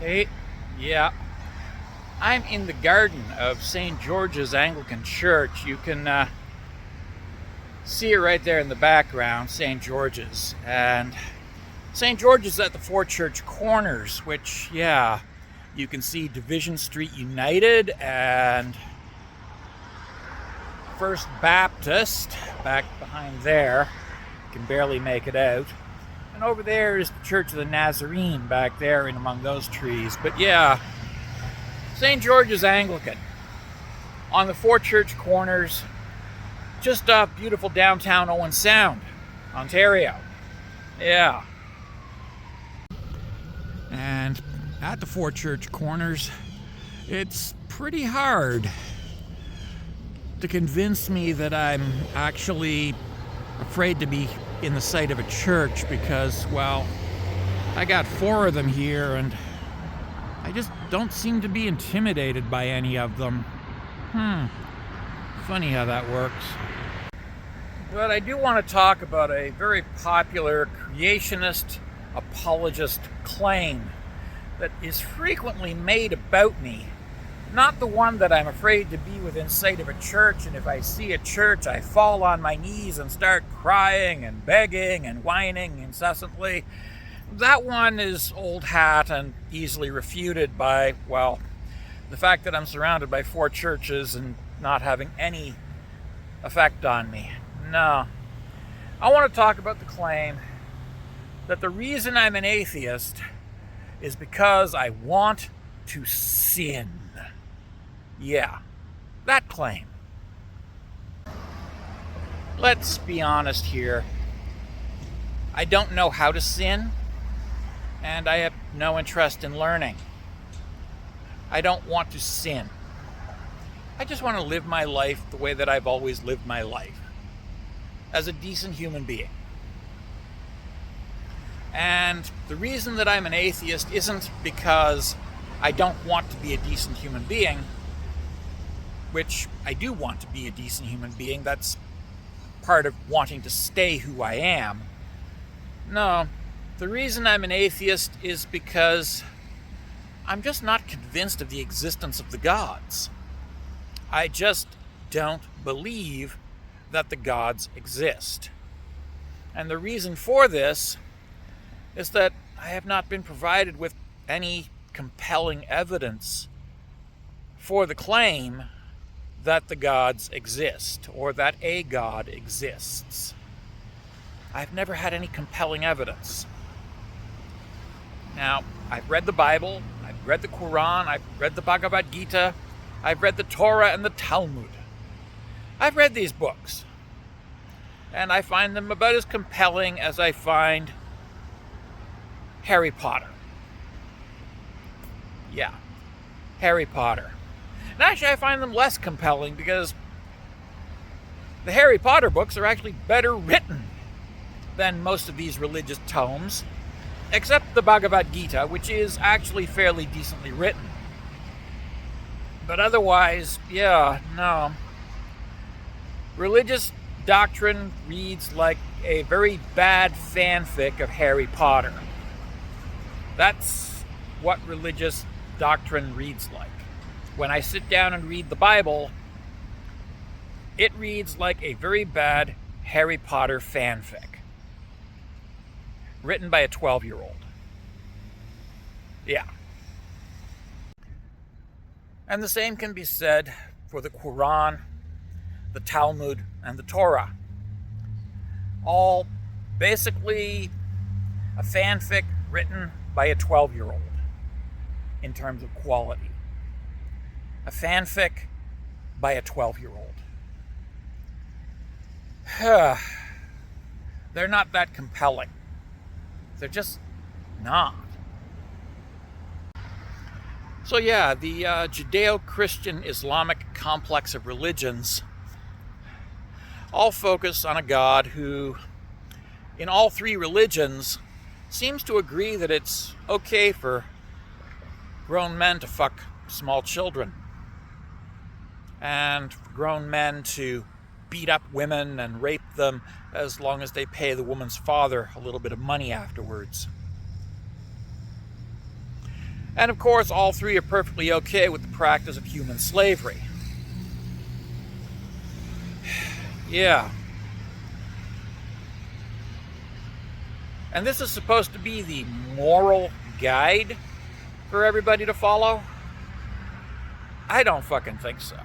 Okay, yeah. I'm in the garden of St. George's Anglican Church. You can see it right there in the background, St. George's. And St. George's at the Four Church Corners, which, yeah, you can see Division Street United and First Baptist back behind there. You can barely make it out. And over there is the Church of the Nazarene back there in among those trees. But yeah, St. George's Anglican on the Four Church Corners, just off beautiful downtown Owen Sound, Ontario. Yeah. And at the Four Church Corners, it's pretty hard to convince me that I'm actually afraid to be in the sight of a church because, well, I got 4 of them here and I just don't seem to be intimidated by any of them. Funny how that works. But I do want to talk about a very popular creationist apologist claim that is frequently made about me. Not the one that I'm afraid to be within sight of a church, and if I see a church, I fall on my knees and start crying and begging and whining incessantly. That one is old hat and easily refuted by, well, the fact that I'm surrounded by 4 churches and not having any effect on me. No. I want to talk about the claim that the reason I'm an atheist is because I want to sin. Yeah, that claim. Let's be honest here. I don't know how to sin, and I have no interest in learning. I don't want to sin. I just want to live my life the way that I've always lived my life, as a decent human being. And the reason that I'm an atheist isn't because I don't want to be a decent human being, which I do want to be a decent human being. That's part of wanting to stay who I am. No, the reason I'm an atheist is because I'm just not convinced of the existence of the gods. I just don't believe that the gods exist. And the reason for this is that I have not been provided with any compelling evidence for the claim that the gods exist, or that a god exists. I've never had any compelling evidence. Now, I've read the Bible, I've read the Quran, I've read the Bhagavad Gita, I've read the Torah and the Talmud. I've read these books, and I find them about as compelling as I find Harry Potter. Yeah, Harry Potter. And actually, I find them less compelling because the Harry Potter books are actually better written than most of these religious tomes, except the Bhagavad Gita, which is actually fairly decently written. But otherwise, yeah, no. Religious doctrine reads like a very bad fanfic of Harry Potter. That's what religious doctrine reads like. When I sit down and read the Bible, it reads like a very bad Harry Potter fanfic, written by a 12-year-old. Yeah. And the same can be said for the Quran, the Talmud, and the Torah. All basically a fanfic written by a 12-year-old in terms of quality. A fanfic by a 12-year-old. They're not that compelling. They're just not. So yeah, the Judeo-Christian Islamic complex of religions all focus on a God who, in all 3 religions, seems to agree that it's okay for grown men to fuck small children, and for grown men to beat up women and rape them as long as they pay the woman's father a little bit of money afterwards. And of course, all three are perfectly okay with the practice of human slavery. Yeah. And this is supposed to be the moral guide for everybody to follow? I don't fucking think so.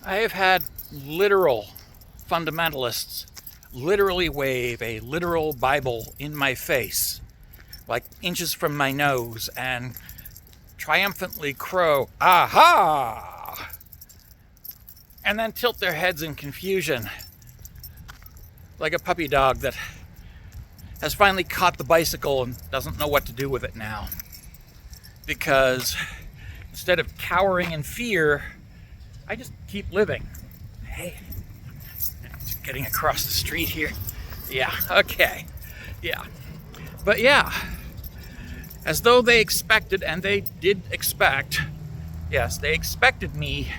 I have had literal fundamentalists literally wave a literal Bible in my face, like inches from my nose, and triumphantly crow, "Aha!" and then tilt their heads in confusion, like a puppy dog that has finally caught the bicycle and doesn't know what to do with it now. Because instead of cowering in fear, I just keep living. Hey, just getting across the street here. Yeah, okay. Yeah. But yeah, as though they expected, and they did expect, yes, they expected me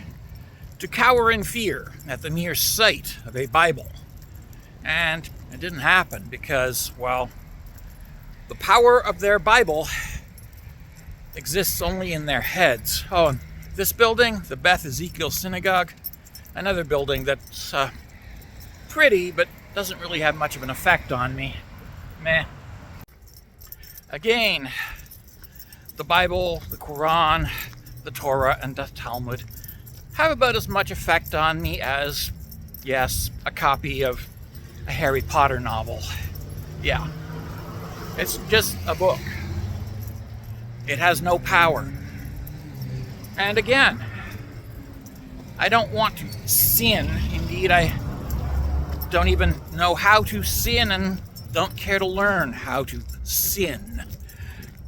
to cower in fear at the mere sight of a Bible. And it didn't happen because, well, the power of their Bible exists only in their heads. Oh, and this building, the Beth Ezekiel Synagogue, another building that's pretty, but doesn't really have much of an effect on me. Meh. Again, the Bible, the Quran, the Torah, and the Talmud have about as much effect on me as, yes, a copy of a Harry Potter novel. Yeah. It's just a book. It has no power. And again, I don't want to sin. Indeed, I don't even know how to sin and don't care to learn how to sin.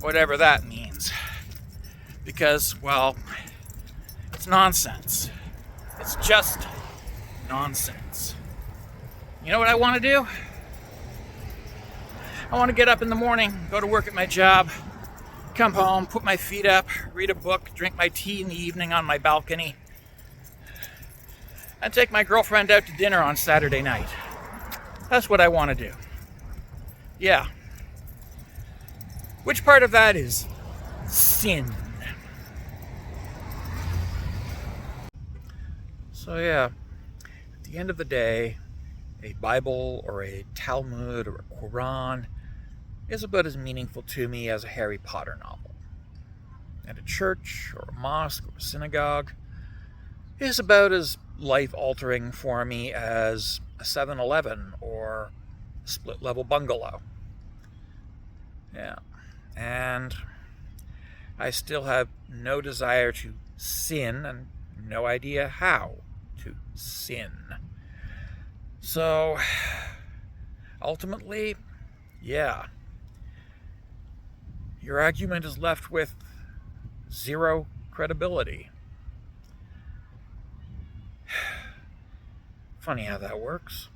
Whatever that means. Because, well, it's nonsense. It's just nonsense. You know what I want to do? I want to get up in the morning, go to work at my job, come home, put my feet up, read a book, drink my tea in the evening on my balcony, and take my girlfriend out to dinner on Saturday night. That's what I want to do. Yeah. Which part of that is sin? So yeah, at the end of the day, a Bible or a Talmud or a Quran is about as meaningful to me as a Harry Potter novel. And a church or a mosque or a synagogue is about as life-altering for me as a 7-Eleven or a split-level bungalow. Yeah. And I still have no desire to sin and no idea how to sin. So, ultimately, yeah, your argument is left with zero credibility. Funny how that works.